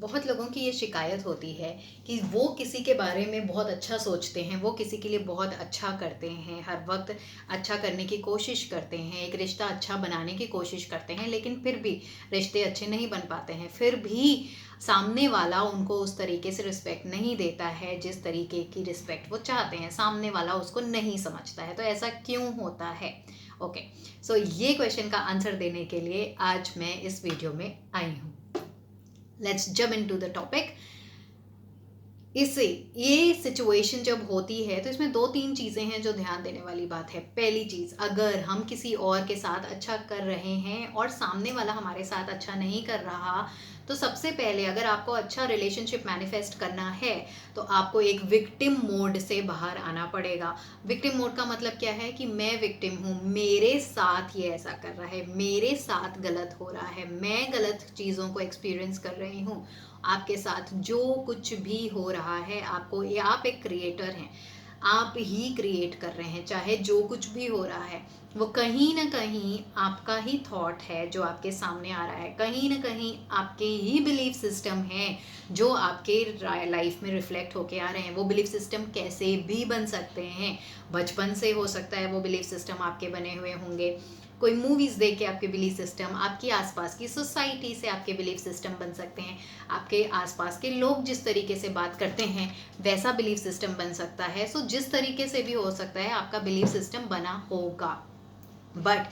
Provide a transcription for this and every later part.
बहुत लोगों की ये शिकायत होती है कि वो किसी के बारे में बहुत अच्छा सोचते हैं, वो किसी के लिए बहुत अच्छा करते हैं, हर वक्त अच्छा करने की कोशिश करते हैं, एक रिश्ता अच्छा बनाने की कोशिश करते हैं, लेकिन फिर भी रिश्ते अच्छे नहीं बन पाते हैं। फिर भी सामने वाला उनको उस तरीके से रिस्पेक्ट नहीं देता है जिस तरीके की रिस्पेक्ट वो चाहते हैं, सामने वाला उसको नहीं समझता है। तो ऐसा क्यों होता है? ओके, सो ये क्वेश्चन का आंसर देने के लिए आज मैं इस वीडियो में आई हूँ। Let's jump into the topic. इससे ये सिचुएशन जब होती है तो इसमें दो तीन चीज़ें हैं जो ध्यान देने वाली बात है। पहली चीज़, अगर हम किसी और के साथ अच्छा कर रहे हैं और सामने वाला हमारे साथ अच्छा नहीं कर रहा, तो सबसे पहले अगर आपको अच्छा रिलेशनशिप मैनिफेस्ट करना है तो आपको एक विक्टिम मोड से बाहर आना पड़ेगा। विक्टिम मोड का मतलब क्या है कि मैं विक्टिम हूँ, मेरे साथ ये ऐसा कर रहा है, मेरे साथ गलत हो रहा है, मैं गलत चीज़ों को एक्सपीरियंस कर रही हूँ। आपके साथ जो कुछ भी हो रहा है, आपको ये, आप एक क्रिएटर हैं, आप ही क्रिएट कर रहे हैं। चाहे जो कुछ भी हो रहा है वो कहीं ना कहीं आपका ही थॉट है जो आपके सामने आ रहा है, कहीं ना कहीं आपके ही बिलीफ सिस्टम है जो आपके लाइफ में रिफ्लेक्ट होके आ रहे हैं। वो बिलीफ सिस्टम कैसे भी बन सकते हैं। बचपन से हो सकता है वो बिलीफ सिस्टम आपके बने हुए होंगे, कोई मूवीज़ देख के आपके बिलीफ सिस्टम, आपकी आसपास की सोसाइटी से आपके बिलीफ सिस्टम बन सकते हैं, आपके आसपास के लोग जिस तरीके से बात करते हैं वैसा बिलीफ सिस्टम बन सकता है। सो जिस तरीके से भी हो सकता है आपका बिलीफ सिस्टम बना होगा। बट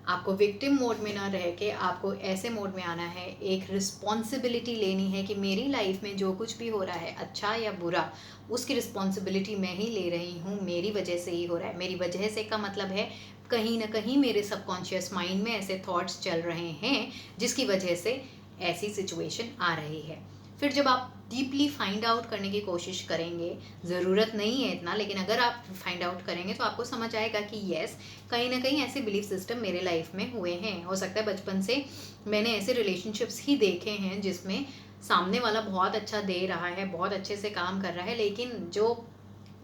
आपको विक्टिम मोड में ना रह के आपको ऐसे मोड में आना है, एक रिस्पॉन्सिबिलिटी लेनी है कि मेरी लाइफ में जो कुछ भी हो रहा है, अच्छा या बुरा, उसकी रिस्पॉन्सिबिलिटी मैं ही ले रही हूँ, मेरी वजह से ही हो रहा है। मेरी वजह से का मतलब है कहीं ना कहीं मेरे सबकॉन्शियस माइंड में ऐसे थॉट्स चल रहे हैं जिसकी वजह से ऐसी सिचुएशन आ रही है। फिर जब आप डीपली फाइंड आउट करने की कोशिश करेंगे, ज़रूरत नहीं है इतना, लेकिन अगर आप फाइंड आउट करेंगे तो आपको समझ आएगा कि यस, कहीं ना कहीं ऐसे बिलीफ सिस्टम मेरे लाइफ में हुए हैं। हो सकता है बचपन से मैंने ऐसे रिलेशनशिप्स ही देखे हैं जिसमें सामने वाला बहुत अच्छा दे रहा है, बहुत अच्छे से काम कर रहा है, लेकिन जो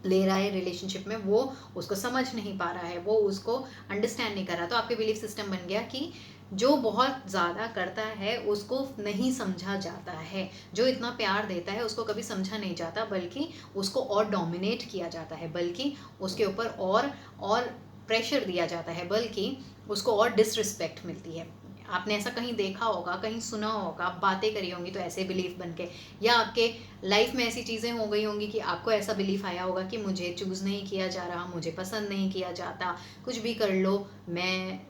ले रहा है रिलेशनशिप में वो उसको समझ नहीं पा रहा है, वो उसको अंडरस्टैंड नहीं कर रहा। तो आपके बिलीफ सिस्टम बन गया कि जो बहुत ज़्यादा करता है उसको नहीं समझा जाता है, जो इतना प्यार देता है उसको कभी समझा नहीं जाता, बल्कि उसको और डोमिनेट किया जाता है, बल्कि उसके ऊपर और प्रेशर दिया जाता है, बल्कि उसको और डिसरिस्पेक्ट मिलती है। आपने ऐसा कहीं देखा होगा, कहीं सुना होगा, बातें करी होंगी तो ऐसे बिलीफ बन के, या आपके लाइफ में ऐसी चीज़ें हो गई होंगी कि आपको ऐसा बिलीफ आया होगा कि मुझे चूज़ नहीं किया जा रहा, मुझे पसंद नहीं किया जाता, कुछ भी कर लो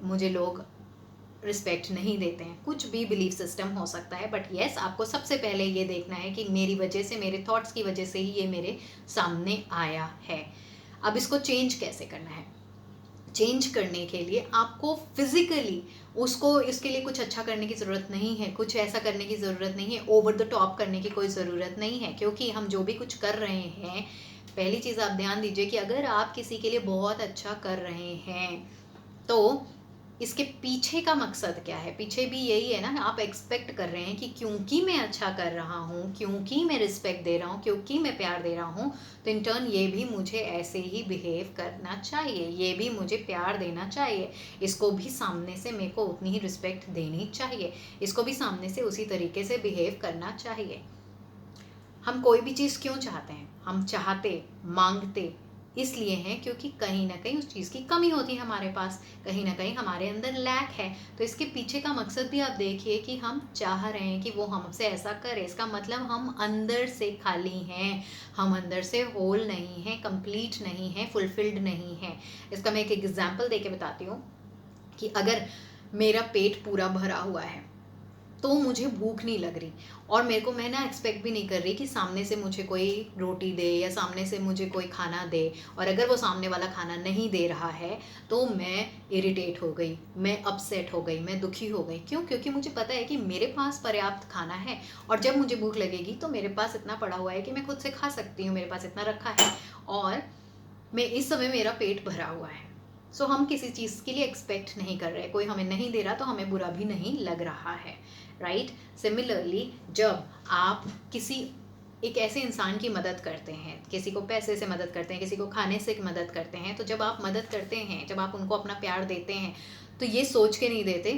मुझे लोग रिस्पेक्ट नहीं देते हैं। कुछ भी बिलीफ सिस्टम हो सकता है, बट येस, आपको सबसे पहले ये देखना है कि मेरी वजह से, मेरे थॉट्स की वजह से ही ये मेरे सामने आया है। अब इसको चेंज कैसे करना है? चेंज करने के लिए आपको फिजिकली उसको, इसके लिए कुछ अच्छा करने की ज़रूरत नहीं है, कुछ ऐसा करने की ज़रूरत नहीं है, ओवर द टॉप करने की कोई ज़रूरत नहीं है। क्योंकि हम जो भी कुछ कर रहे हैं, पहली चीज़ आप ध्यान दीजिए कि अगर आप किसी के लिए बहुत अच्छा कर रहे हैं तो इसके पीछे का मकसद क्या है? पीछे भी यही है ना, आप एक्सपेक्ट कर रहे हैं कि क्योंकि मैं अच्छा कर रहा हूँ, क्योंकि मैं रिस्पेक्ट दे रहा हूँ, क्योंकि मैं प्यार दे रहा हूँ, तो इन टर्न ये भी मुझे ऐसे ही बिहेव करना चाहिए, ये भी मुझे प्यार देना चाहिए, इसको भी सामने से मेरे को उतनी ही रिस्पेक्ट देनी चाहिए, इसको भी सामने से उसी तरीके से बिहेव करना चाहिए। हम कोई भी चीज़ क्यों चाहते हैं? हम चाहते, मांगते इसलिए हैं क्योंकि कहीं ना कहीं उस चीज़ की कमी होती है हमारे पास, कहीं ना कहीं हमारे अंदर लैक है। तो इसके पीछे का मकसद भी आप देखिए कि हम चाह रहे हैं कि वो हमसे ऐसा करे, इसका मतलब हम अंदर से खाली हैं, हम अंदर से होल नहीं हैं, कंप्लीट नहीं हैं, फुलफिल्ड नहीं हैं। इसका मैं एक एग्जाम्पल दे के बताती हूँ कि अगर मेरा पेट पूरा भरा हुआ है तो मुझे भूख नहीं लग रही, और मेरे को, मैं ना एक्सपेक्ट भी नहीं कर रही कि सामने से मुझे कोई रोटी दे या सामने से मुझे कोई खाना दे, और अगर वो सामने वाला खाना नहीं दे रहा है तो मैं इरिटेट हो गई, मैं अपसेट हो गई, मैं दुखी हो गई। क्यों? क्योंकि मुझे पता है कि मेरे पास पर्याप्त खाना है, और जब मुझे भूख लगेगी तो मेरे पास इतना पड़ा हुआ है कि मैं खुद से खा सकती हूँ, मेरे पास इतना रखा है, और मैं इस समय मेरा पेट भरा हुआ है। सो हम किसी चीज़ के लिए एक्सपेक्ट नहीं कर रहे, कोई हमें नहीं दे रहा तो हमें बुरा भी नहीं लग रहा है, राइट? सिमिलरली जब आप किसी एक ऐसे इंसान की मदद करते हैं, किसी को पैसे से मदद करते हैं, किसी को खाने से मदद करते हैं, तो जब आप मदद करते हैं, जब आप उनको अपना प्यार देते हैं, तो ये सोच के नहीं देते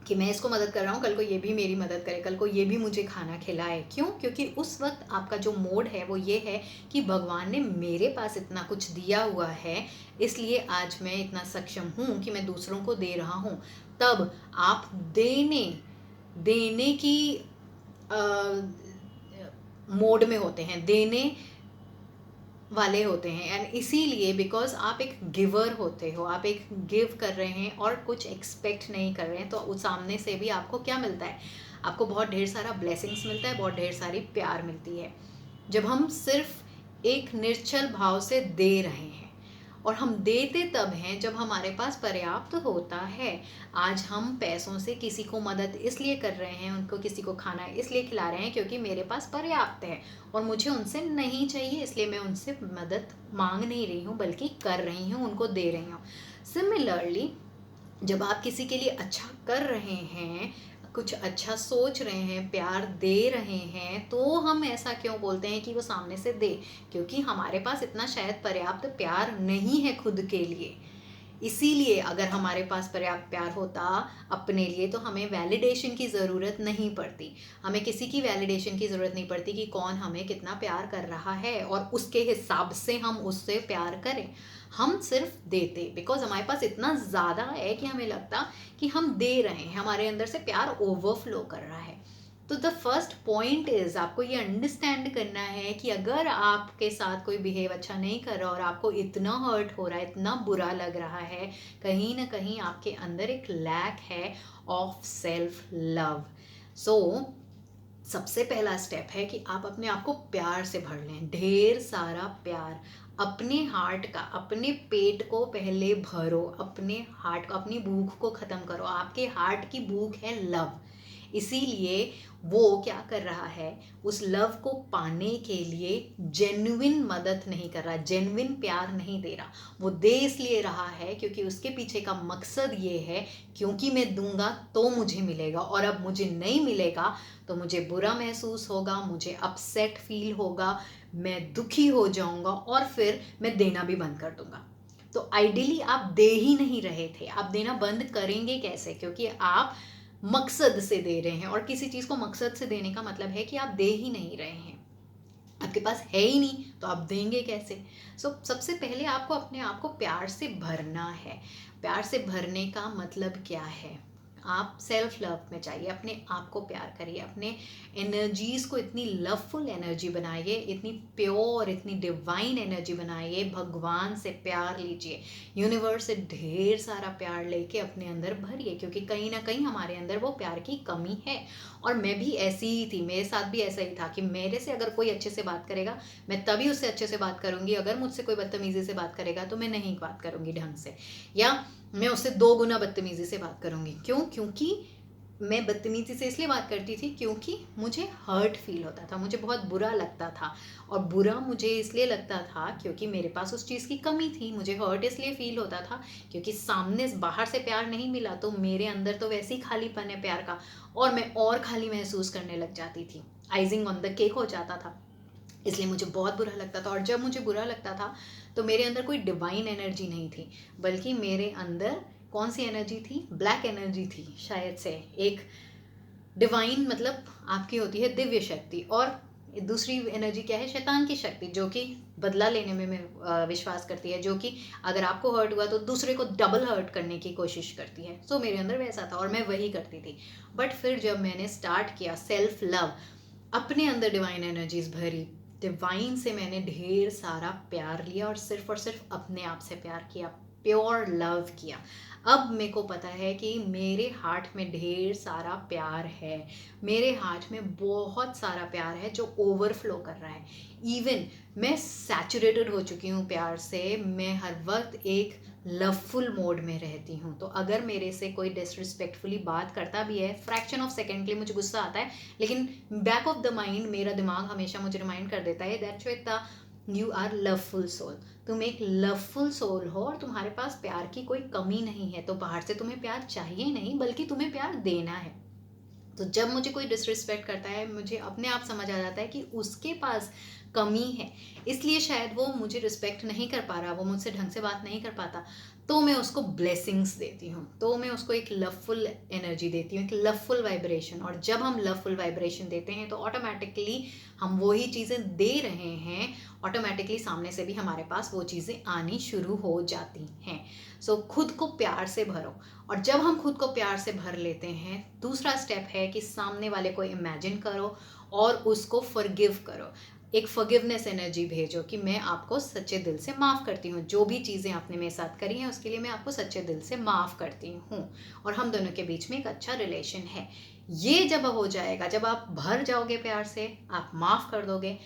कि मैं इसको मदद कर रहा हूँ, कल को ये भी मेरी मदद करे, कल को ये भी मुझे खाना खिलाए। क्यों? क्योंकि उस वक्त आपका जो मोड है वो ये है कि भगवान ने मेरे पास इतना कुछ दिया हुआ है, इसलिए आज मैं इतना सक्षम हूँ कि मैं दूसरों को दे रहा हूँ। तब आप देने देने की मोड में होते हैं, देने वाले होते हैं। एंड इसीलिए बिकॉज आप एक गिवर होते हो, आप एक गिव कर रहे हैं और कुछ एक्सपेक्ट नहीं कर रहे हैं, तो उस सामने से भी आपको क्या मिलता है? आपको बहुत ढेर सारा ब्लेसिंग्स मिलता है, बहुत ढेर सारी प्यार मिलती है। जब हम सिर्फ एक निश्चल भाव से दे रहे हैं, और हम देते तब हैं जब हमारे पास पर्याप्त होता है। आज हम पैसों से किसी को मदद इसलिए कर रहे हैं, उनको किसी को खाना इसलिए खिला रहे हैं क्योंकि मेरे पास पर्याप्त है और मुझे उनसे नहीं चाहिए, इसलिए मैं उनसे मदद मांग नहीं रही हूँ बल्कि कर रही हूँ, उनको दे रही हूँ। सिमिलरली जब आप किसी के लिए अच्छा कर रहे हैं, कुछ अच्छा सोच रहे हैं, प्यार दे रहे हैं, तो हम ऐसा क्यों बोलते हैं कि वो सामने से दे? क्योंकि हमारे पास इतना शायद पर्याप्त प्यार नहीं है खुद के लिए। इसीलिए अगर हमारे पास पर्याप्त प्यार होता अपने लिए, तो हमें वैलिडेशन की ज़रूरत नहीं पड़ती, हमें किसी की वैलिडेशन की ज़रूरत नहीं पड़ती कि कौन हमें कितना प्यार कर रहा है और उसके हिसाब से हम उससे प्यार करें। हम सिर्फ देते, बिकॉज हमारे पास इतना ज़्यादा है कि हमें लगता कि हम दे रहे हैं, हमारे अंदर से प्यार ओवरफ्लो कर रहा है। तो द फर्स्ट पॉइंट इज़, आपको ये अंडरस्टैंड करना है कि अगर आपके साथ कोई बिहेव अच्छा नहीं कर रहा और आपको इतना हर्ट हो रहा है, इतना बुरा लग रहा है, कहीं ना कहीं आपके अंदर एक लैक है ऑफ सेल्फ लव। सो सबसे पहला स्टेप है कि आप अपने आप को प्यार से भर लें, ढेर सारा प्यार। अपने हार्ट का, अपने पेट को पहले भरो, अपने हार्ट को, अपनी भूख को ख़त्म करो। आपके हार्ट की भूख है लव, इसीलिए वो क्या कर रहा है, उस लव को पाने के लिए जेन्युइन मदद नहीं कर रहा, जेन्युइन प्यार नहीं दे रहा। वो दे इसलिए रहा है क्योंकि उसके पीछे का मकसद ये है, क्योंकि मैं दूंगा तो मुझे मिलेगा, और अब मुझे नहीं मिलेगा तो मुझे बुरा महसूस होगा, मुझे अपसेट फील होगा, मैं दुखी हो जाऊंगा और फिर मैं देना भी बंद कर दूंगा। तो आइडियली आप दे ही नहीं रहे थे, आप देना बंद करेंगे कैसे? क्योंकि आप मकसद से दे रहे हैं, और किसी चीज़ को मकसद से देने का मतलब है कि आप दे ही नहीं रहे हैं, आपके पास है ही नहीं, तो आप देंगे कैसे? सबसे पहले आपको अपने आप को प्यार से भरना है। प्यार से भरने का मतलब क्या है? आप सेल्फ लव में चाहिए, अपने आप को प्यार करिए, अपने एनर्जीज़ को इतनी लवफुल एनर्जी बनाइए, इतनी प्योर, इतनी डिवाइन एनर्जी बनाइए। भगवान से प्यार लीजिए, यूनिवर्स से ढेर सारा प्यार लेके अपने अंदर भरिए, क्योंकि कहीं ना कहीं हमारे अंदर वो प्यार की कमी है। और मैं भी ऐसी ही थी, मेरे साथ भी ऐसा ही था कि मेरे से अगर कोई अच्छे से बात करेगा, मैं तभी उससे अच्छे से बात करूँगी। अगर मुझसे कोई बदतमीज़ी से बात करेगा तो मैं नहीं बात करूँगी ढंग से, या मैं उससे 2 गुना बदतमीज़ी से बात करूँगी। क्यों? क्योंकि मैं बदतमीज़ी से इसलिए बात करती थी क्योंकि मुझे हर्ट फील होता था, मुझे बहुत बुरा लगता था। और बुरा मुझे इसलिए लगता था क्योंकि मेरे पास उस चीज़ की कमी थी। मुझे हर्ट इसलिए फील होता था क्योंकि सामने बाहर से प्यार नहीं मिला, तो मेरे अंदर तो वैसे ही खालीपन है प्यार का, और मैं और खाली महसूस करने लग जाती थी, आइजिंग ऑन द केक हो जाता था। इसलिए मुझे बहुत बुरा लगता था। और जब मुझे बुरा लगता था तो मेरे अंदर कोई डिवाइन एनर्जी नहीं थी, बल्कि मेरे अंदर कौन सी एनर्जी थी? ब्लैक एनर्जी थी शायद से। एक डिवाइन मतलब आपकी होती है दिव्य शक्ति, और दूसरी एनर्जी क्या है? शैतान की शक्ति, जो कि बदला लेने में विश्वास करती है, जो कि अगर आपको हर्ट हुआ तो दूसरे को डबल हर्ट करने की कोशिश करती है। सो मेरे अंदर वैसा था और मैं वही करती थी। बट फिर जब मैंने स्टार्ट किया सेल्फ लव, अपने अंदर डिवाइन एनर्जीज भरी, डिवाइन से मैंने ढेर सारा प्यार लिया और सिर्फ अपने आप से प्यार किया, प्योर लव किया। अब मेरे को पता है कि मेरे हार्ट में ढेर सारा प्यार है, मेरे हार्ट में बहुत सारा प्यार है जो ओवरफ्लो कर रहा है। इवन मैं सैचुरेटेड हो चुकी हूँ प्यार से, मैं हर वक्त एक लवफुल मोड में रहती हूँ। तो अगर मेरे से कोई डिसरिस्पेक्टफुली बात करता भी है, फ्रैक्शन ऑफ सेकेंड के लिए मुझे गुस्सा आता है, लेकिन बैक ऑफ द माइंड मेरा दिमाग हमेशा मुझे रिमाइंड कर देता है that Shweta, you are loveful soul, तुम एक लवफुल सोल हो और तुम्हारे पास प्यार की कोई कमी नहीं है। तो बाहर से तुम्हें प्यार चाहिए नहीं, बल्कि तुम्हें प्यार देना है। तो जब मुझे कोई डिसरिस्पेक्ट करता है, मुझे अपने आप समझ आ जाता है कि उसके पास कमी है, इसलिए शायद वो मुझे रिस्पेक्ट नहीं कर पा रहा, वो मुझसे ढंग से बात नहीं कर पाता। तो मैं उसको ब्लेसिंग्स देती हूँ, तो मैं उसको एक लवफुल एनर्जी देती हूँ, एक लवफुल वाइब्रेशन। और जब हम लवफुल वाइब्रेशन देते हैं तो ऑटोमेटिकली हम वही चीज़ें दे रहे हैं, ऑटोमेटिकली सामने से भी हमारे पास वो चीज़ें आनी शुरू हो जाती हैं। सो खुद को प्यार से भरो, और जब हम खुद को प्यार से भर लेते हैं, दूसरा स्टेप है कि सामने वाले को इमेजिन करो और उसको फॉरगिव करो। एक फॉरगिवनेस एनर्जी भेजो कि मैं आपको सच्चे दिल से माफ़ करती हूँ, जो भी चीज़ें आपने मेरे साथ करी हैं उसके लिए मैं आपको सच्चे दिल से माफ़ करती हूँ, और हम दोनों के बीच में एक अच्छा रिलेशन है। ये जब हो जाएगा, जब आप भर जाओगे प्यार से, आप माफ़ कर दोगे,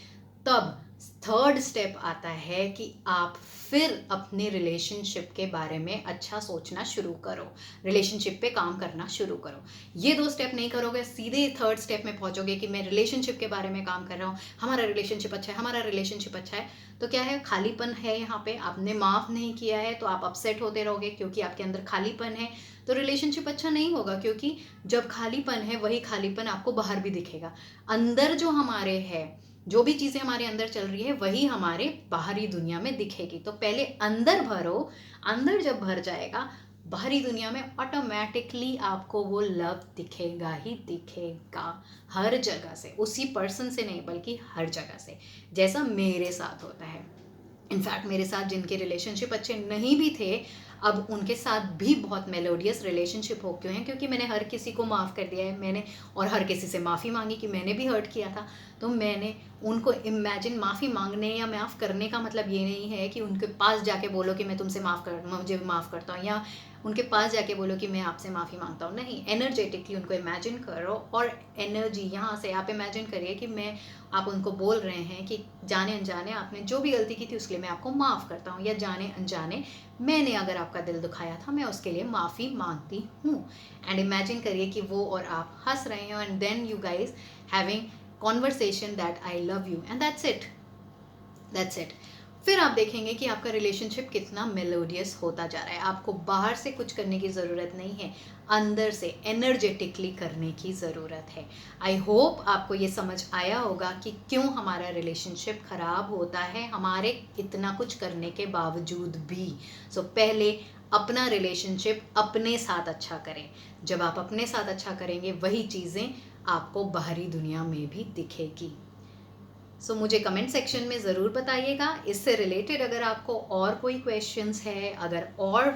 तब थर्ड स्टेप आता है कि आप फिर अपने रिलेशनशिप के बारे में अच्छा सोचना शुरू करो, रिलेशनशिप पे काम करना शुरू करो। ये 2 स्टेप नहीं करोगे, सीधे थर्ड स्टेप में पहुंचोगे कि मैं रिलेशनशिप के बारे में काम कर रहा हूँ, हमारा रिलेशनशिप अच्छा है, हमारा रिलेशनशिप अच्छा है। तो क्या है, खालीपन है यहाँ पे, आपने माफ़ नहीं किया है तो आप अपसेट होते रहोगे क्योंकि आपके अंदर खालीपन है। तो रिलेशनशिप अच्छा नहीं होगा, क्योंकि जब खालीपन है वही खालीपन आपको बाहर भी दिखेगा। अंदर जो हमारे है, जो भी चीज़ें हमारे अंदर चल रही है वही हमारे बाहरी दुनिया में दिखेगी। तो पहले अंदर भरो, अंदर जब भर जाएगा बाहरी दुनिया में ऑटोमेटिकली आपको वो लव दिखेगा ही दिखेगा, हर जगह से, उसी पर्सन से नहीं बल्कि हर जगह से, जैसा मेरे साथ होता है। इनफैक्ट मेरे साथ जिनके रिलेशनशिप अच्छे नहीं भी थे, अब उनके साथ भी बहुत मेलोडियस रिलेशनशिप हो गए हैं, क्योंकि मैंने हर किसी को माफ़ कर दिया है, मैंने और हर किसी से माफ़ी मांगी कि मैंने भी हर्ट किया था। तो मैंने उनको इमेजिन, माफ़ी मांगने या माफ़ करने का मतलब ये नहीं है कि उनके पास जाके बोलो कि मैं तुमसे मुझे माफ़ करता हूँ, या उनके पास जाके बोलो कि मैं आपसे माफ़ी मांगता हूँ। नहीं, एनर्जेटिकली उनको इमेजिन करो, और एनर्जी यहाँ से आप इमेजिन करिए कि आप उनको बोल रहे हैं कि जाने अनजाने आपने जो भी गलती की थी उसके लिए मैं आपको माफ़ करता हूँ, या जाने अनजाने मैंने अगर आपका दिल दुखाया था मैं उसके लिए माफ़ी मांगती हूँ। एंड इमेजिन करिए कि वो और आप हंस रहे हो, and then you guys having conversation that I love you, and that's it, that's it. फिर आप देखेंगे कि आपका रिलेशनशिप कितना मेलोडियस होता जा रहा है। आपको बाहर से कुछ करने की ज़रूरत नहीं है, अंदर से एनर्जेटिकली करने की ज़रूरत है। आई होप आपको ये समझ आया होगा कि क्यों हमारा रिलेशनशिप ख़राब होता है हमारे इतना कुछ करने के बावजूद भी। सो पहले अपना रिलेशनशिप अपने साथ अच्छा करें। जब आप अपने साथ अच्छा करेंगे वही चीज़ें आपको बाहरी दुनिया में भी दिखेगी। सो मुझे कमेंट सेक्शन में ज़रूर बताइएगा इससे रिलेटेड, अगर आपको और कोई क्वेश्चंस है, अगर और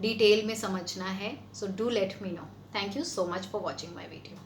डिटेल में समझना है, so do let me know. Thank you so much for watching my video.